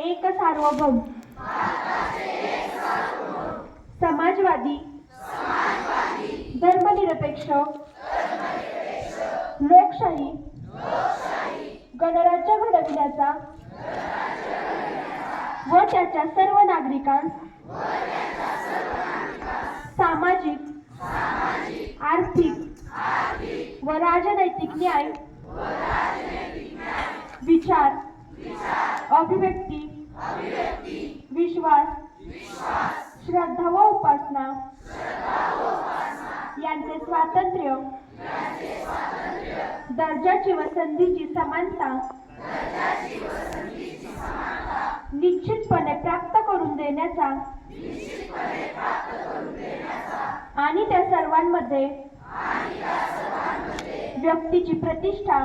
एक सार्वभौम समाजवादी धर्मनिरपेक्ष लोकशाही गणराज्य घडविण्याचा व त्याच्या सर्व नागरिकांस सामाजिक आर्थिक व राजनैतिक न्याय विचार अभिव्यक्ती विश्वास श्रद्धा व उपासना यांचे स्वातंत्र्य दर्जाची व संधीची समानता निश्चितपणे प्राप्त करून देण्याचा आणि त्या सर्वांमध्ये व्यक्तीची प्रतिष्ठा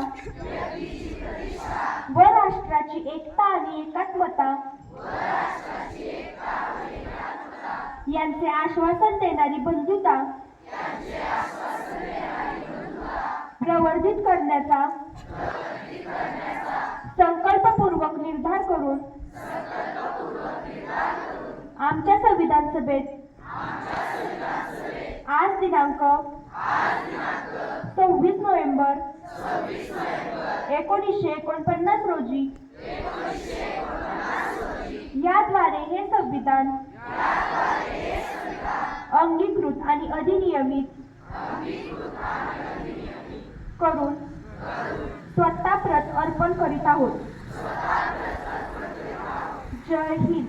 व राष्ट्राची एकता आणि एकात्मता यांचे आश्वासन देणारी बंधुता प्रवर्धित करण्याचा संकल्पपूर्वक निर्धार करून आमच्या संविधान सभेत आज दिनांक 26 नोव्हेंबर 1949 रोजी याद्वारे हे संविधान अंगीकृत आणि अधिनियमित करून स्वतः प्रत अर्पण करीत आहोत. जय हिंद.